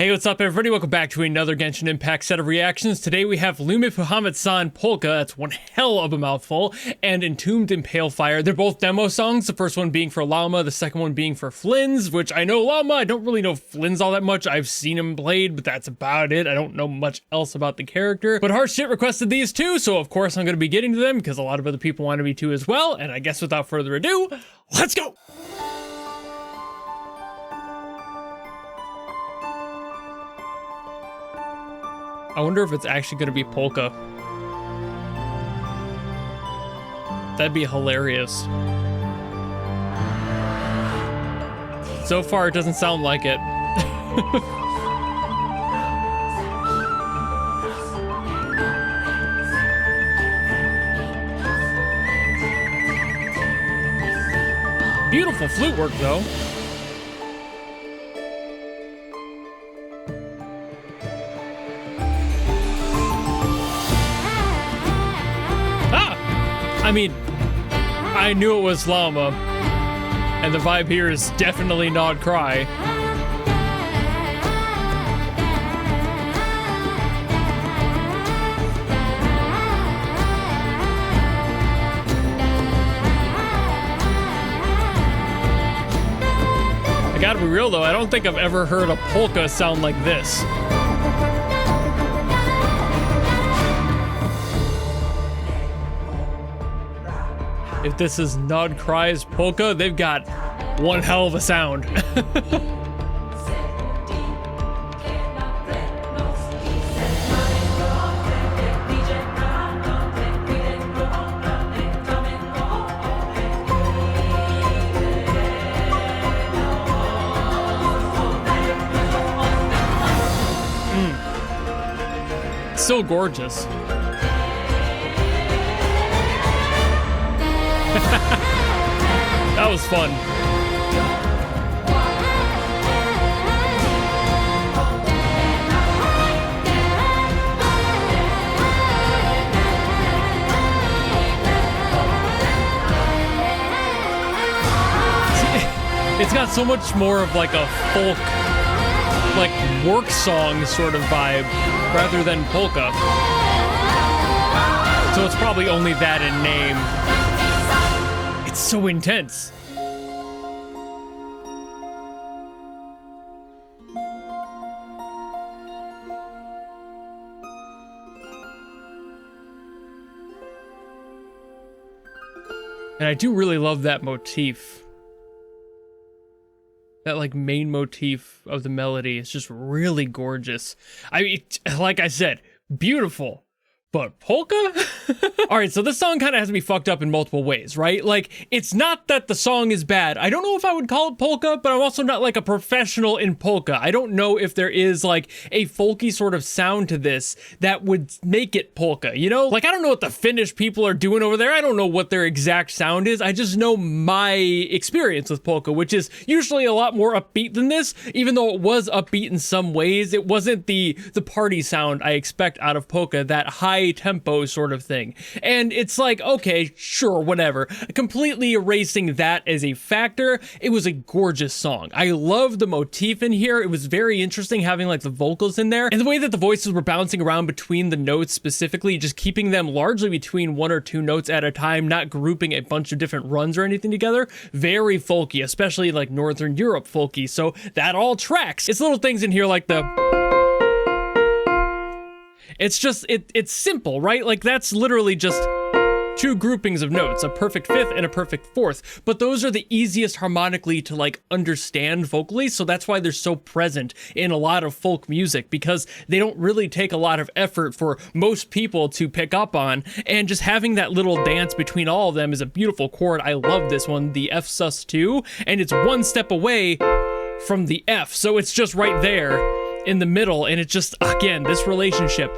Hey, what's up everybody? Welcome back to another Genshin Impact set of reactions. Today we have Lumipyhaemetsaen Polkka, that's one hell of a mouthful, and Entombed in Pale Fire. They're both demo songs, the first one being for Llama, the second one being for Flynn's, which I know Llama, I don't really know Flynn's all that much. I've seen him played, but that's about it. I don't know much else about the character. But Hard Shit requested these two, so of course I'm going to be getting to them because a lot of other people wanted me to as well, and I guess without further ado, let's go! I wonder if it's actually going to be Polkka. That'd be hilarious. So far, it doesn't sound like it. Beautiful flute work, though. I mean, I knew it was Llama, and the vibe here is definitely not cry. I gotta be real though, I don't think I've ever heard a polka sound like this. If this is Nod Cry's Polkka, they've got one hell of a sound. So gorgeous. That was fun. It's got so much more of like a folk, like work song sort of vibe rather than polka. So it's probably only that in name. It's so intense. And I do really love that motif. That like main motif of the melody is just really gorgeous. I mean, like I said, beautiful. But polka? All right, so this song kind of has to be fucked up in multiple ways, right? Like, it's not that the song is bad. I don't know if I would call it polka, but I'm also not like a professional in polka. I don't know if there is like a folky sort of sound to this that would make it polka, you know? Like, I don't know what the Finnish people are doing over there. I don't know what their exact sound is. I just know my experience with polka, which is usually a lot more upbeat than this. Even though it was upbeat in some ways, it wasn't the party sound I expect out of polka, that high tempo sort of thing. And it's like, okay, sure, whatever. Completely erasing that as a factor, it was a gorgeous song. I love the motif in here. It was very interesting having like the vocals in there, and the way that the voices were bouncing around between the notes specifically, just keeping them largely between one or two notes at a time, not grouping a bunch of different runs or anything together. Very folky, especially like Northern Europe folky, so that all tracks. It's little things in here like the... It's just, it's simple, right? Like that's literally just two groupings of notes, a perfect fifth and a perfect fourth, but those are the easiest harmonically to like understand vocally, so that's why they're so present in a lot of folk music, because they don't really take a lot of effort for most people to pick up on, and just having that little dance between all of them is a beautiful chord. I love this one, the F sus2, and it's one step away from the F, so it's just right there in the middle, and it's just, again, this relationship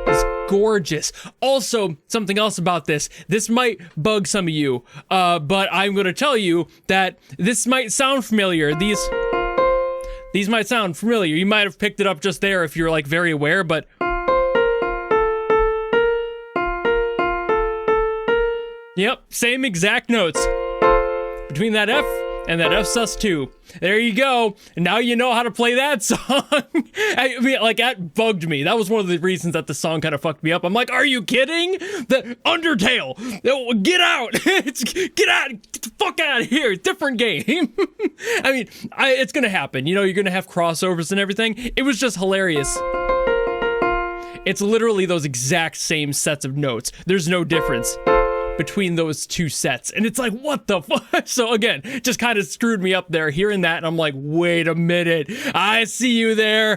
is gorgeous. Also, something else about this might bug some of you, but I'm gonna tell you that this might sound familiar. These might sound familiar. You might have picked it up just there if you're like very aware, but yep, same exact notes between that F and that F sus2. There you go. And now you know how to play that song. I mean, like, that bugged me. That was one of the reasons that the song kind of fucked me up. I'm like, are you kidding? The Undertale. Get out. Get out. Get the fuck out of here. Different game. I mean, it's going to happen. You know, you're going to have crossovers and everything. It was just hilarious. It's literally those exact same sets of notes. There's no difference between those two sets, and it's like, what the fuck? So again, just kind of screwed me up there hearing that, and I'm like, wait a minute, I see you there,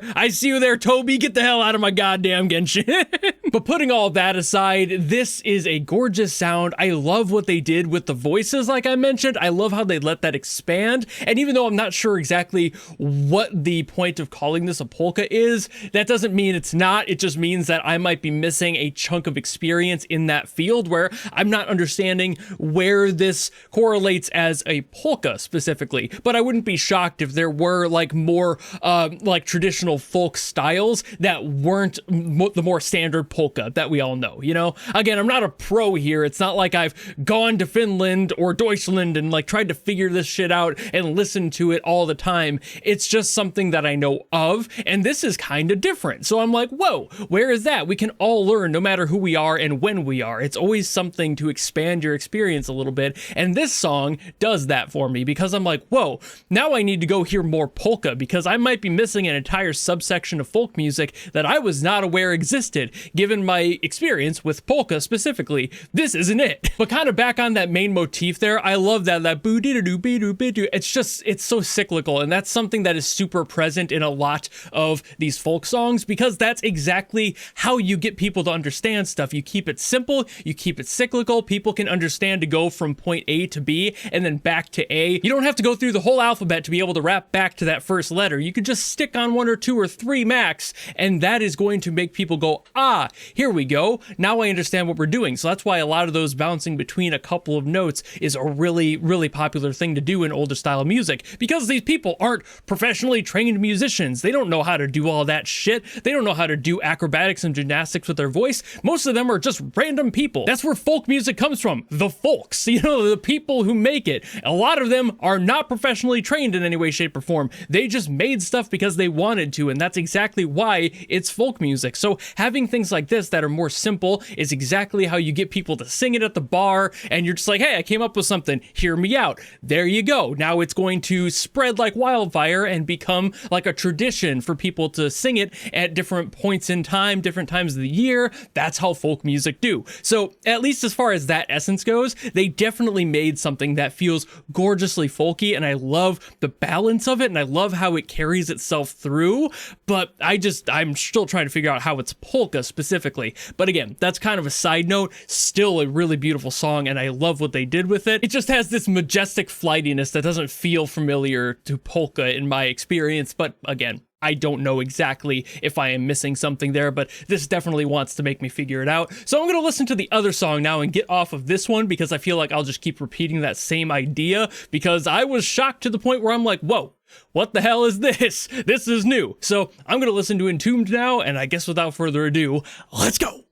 Toby, get the hell out of my goddamn Genshin. But putting all that aside, this is a gorgeous sound. I love what they did with the voices, like I mentioned. I love how they let that expand, and even though I'm not sure exactly what the point of calling this a polka is, that doesn't mean it's not. It just means that I might be missing a chunk of experience in that field where I'm not understanding where this correlates as a polka specifically. But I wouldn't be shocked if there were like more like traditional folk styles that weren't the more standard polka that we all know, you know? Again, I'm not a pro here. It's not like I've gone to Finland or Deutschland and like tried to figure this shit out and listen to it all the time. It's just something that I know of, and this is kind of different. So I'm like, whoa, where is that? We can all learn no matter who we are and when we are. It's always something to expand your experience a little bit, and this song does that for me because I'm like, whoa, now I need to go hear more polka because I might be missing an entire subsection of folk music that I was not aware existed. Given my experience with polka specifically, this isn't it. But kind of back on that main motif there, I love that boo dee doo bee doo bee doo. It's so cyclical, and that's something that is super present in a lot of these folk songs because that's exactly how you get people to understand stuff. You keep it simple, you keep it cyclical. People can understand to go from point A to B and then back to A. You don't have to go through the whole alphabet to be able to rap back to that first letter. You could just stick on 1 or 2 or 3 max, and that is going to make people go, ah, here we go. Now I understand what we're doing. So that's why a lot of those bouncing between a couple of notes is a really, really popular thing to do in older style music because these people aren't professionally trained musicians. They don't know how to do all that shit. They don't know how to do acrobatics and gymnastics with their voice. Most of them are just random people. That's where folk music comes from. The folks, you know, the people who make it. A lot of them are not professionally trained in any way, shape, or form. They just made stuff because they wanted to, and that's exactly why it's folk music. So having things like this that are more simple is exactly how you get people to sing it at the bar, and you're just like, hey, I came up with something, hear me out. There you go. Now it's going to spread like wildfire and become like a tradition for people to sing it at different points in time, different times of the year. That's how folk music do. So at least as far as that essence goes, they definitely made something that feels gorgeously folky, and I love the balance of it, and I love how it carries itself through, but I'm still trying to figure out how it's polka specifically. But again, that's kind of a side note. Still a really beautiful song, and I love what they did with it. It just has this majestic flightiness that doesn't feel familiar to polka in my experience, but again, I don't know exactly if I am missing something there, but this definitely wants to make me figure it out. So I'm going to listen to the other song now and get off of this one because I feel like I'll just keep repeating that same idea because I was shocked to the point where I'm like, whoa, what the hell is this? This is new. So I'm going to listen to Entombed now, and I guess without further ado, let's go.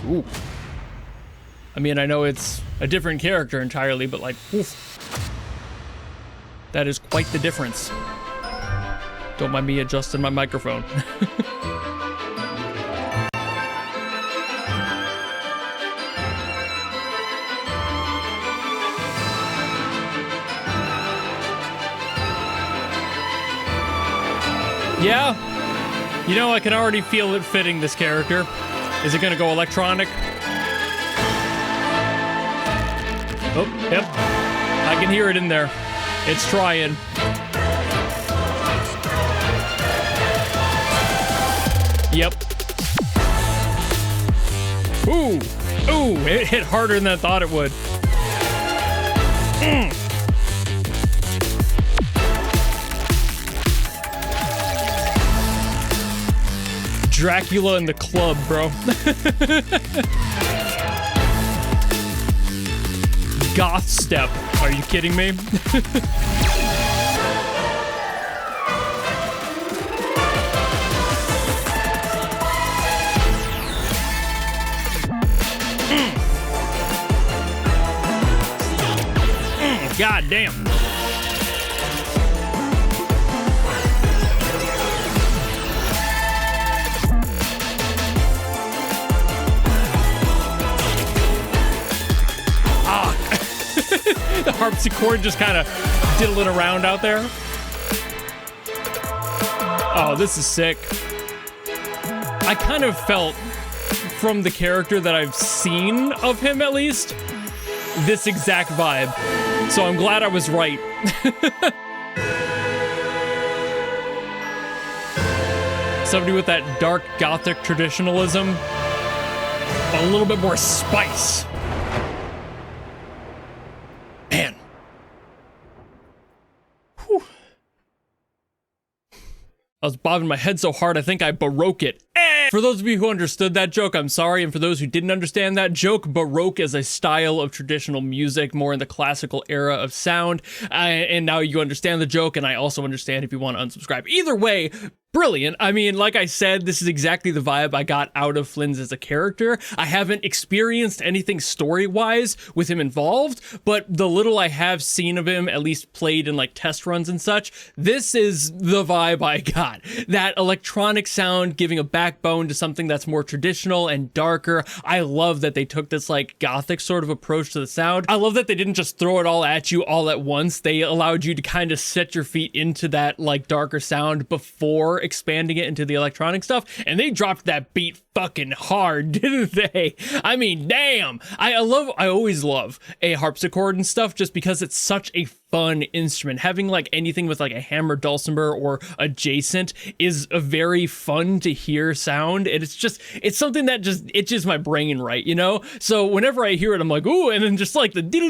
Ooh. I mean, I know it's a different character entirely, but like, oof. That is quite the difference. Don't mind me adjusting my microphone. Yeah, you know, I can already feel it fitting this character. Is it gonna go electronic? Oh, yep. I can hear it in there. It's trying. Yep. Ooh. Ooh, it hit harder than I thought it would. Dracula in the club, bro. Goth step. Are you kidding me? God damn. The harpsichord just kind of diddling around out there. Oh, this is sick. I kind of felt, from the character that I've seen of him at least, this exact vibe. So I'm glad I was right. Somebody with that dark gothic traditionalism, but a little bit more spice. Man. Whew. I was bobbing my head so hard I think I baroque it. For those of you who understood that joke, I'm sorry, and for those who didn't understand that joke, baroque is a style of traditional music, more in the classical era of sound, and now you understand the joke, and I also understand if you want to unsubscribe. Either way, brilliant. I mean, like I said, this is exactly the vibe I got out of Flynn's as a character. I haven't experienced anything story-wise with him involved, but the little I have seen of him, at least played in like test runs and such, this is the vibe I got. That electronic sound giving a backbone to something that's more traditional and darker. I love that they took this like gothic sort of approach to the sound. I love that they didn't just throw it all at you all at once. They allowed you to kind of set your feet into that like darker sound before expanding it into the electronic stuff, and they dropped that beat fucking hard, didn't they? I mean, damn. I always love a harpsichord and stuff just because it's such a fun instrument. Having like anything with like a hammer, dulcimer, or adjacent is a very fun to hear sound, and it's something that just itches my brain, right, you know? So whenever I hear it, I'm like, ooh, and then just like the diddle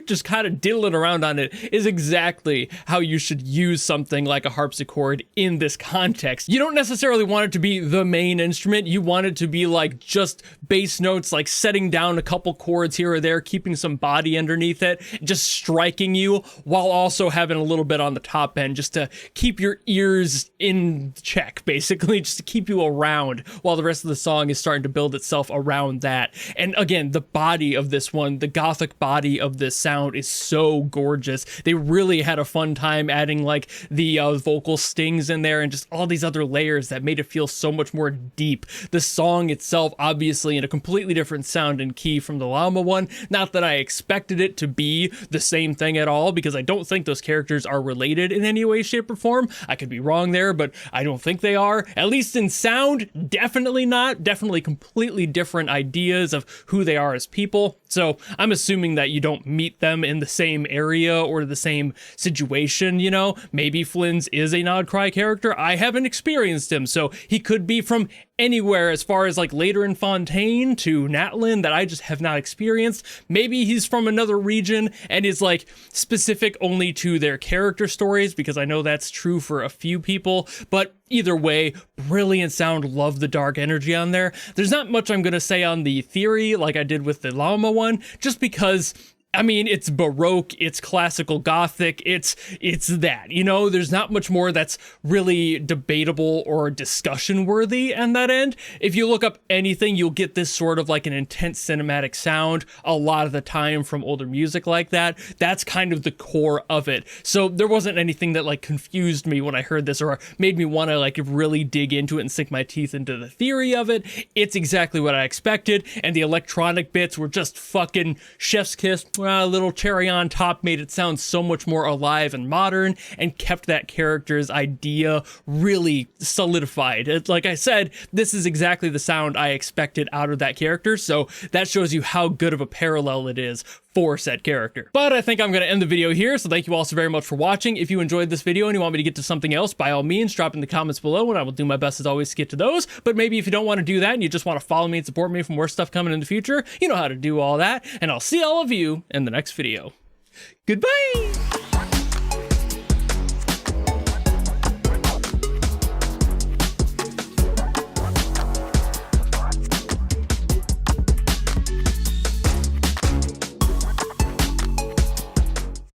just kind of diddling around on it is exactly how you should use something like a harpsichord in this context. You don't necessarily want it to be the main instrument. You want it to be like just bass notes, like setting down a couple chords here or there, keeping some body underneath it, just striking you, while also having a little bit on the top end just to keep your ears in check, basically, just to keep you around while the rest of the song is starting to build itself around that. And again, the body of this one, the gothic body of this sound is so gorgeous. They really had a fun time adding like the vocal stings in there and just all these other layers that made it feel so much more deep. The song itself, obviously in a completely different sound and key from the Llama one. Not that I expected it to be the same thing at all, because I don't think those characters are related in any way, shape, or form. I could be wrong there, but I don't think they are. At least in sound, definitely not. Definitely completely different ideas of who they are as people. So I'm assuming that you don't meet them in the same area or the same situation, you know? Maybe Flynn's is a Nod Cry character. I haven't experienced him, so he could be from anywhere as far as like later in Fontaine to Natlin that I just have not experienced. Maybe he's from another region and is like specific only to their character stories, because I know that's true for a few people. But either way, brilliant sound. Love the dark energy on there. There's not much I'm gonna say on the theory like I did with the Llama one, just because I mean, it's Baroque, it's classical Gothic, it's that, you know, there's not much more that's really debatable or discussion worthy on that end. If you look up anything, you'll get this sort of like an intense cinematic sound a lot of the time from older music like that. That's kind of the core of it. So there wasn't anything that like confused me when I heard this or made me want to like really dig into it and sink my teeth into the theory of it. It's exactly what I expected, and the electronic bits were just fucking chef's kiss. A little cherry on top, made it sound so much more alive and modern, and kept that character's idea really solidified. Like I said, this is exactly the sound I expected out of that character, so that shows you how good of a parallel it is for said character. But I think I'm going to end the video here, so thank you all so very much for watching. If you enjoyed this video and you want me to get to something else, by all means, drop in the comments below, and I will do my best as always to get to those. But maybe if you don't want to do that and you just want to follow me and support me for more stuff coming in the future, you know how to do all that, and I'll see all of you in the next video. Goodbye!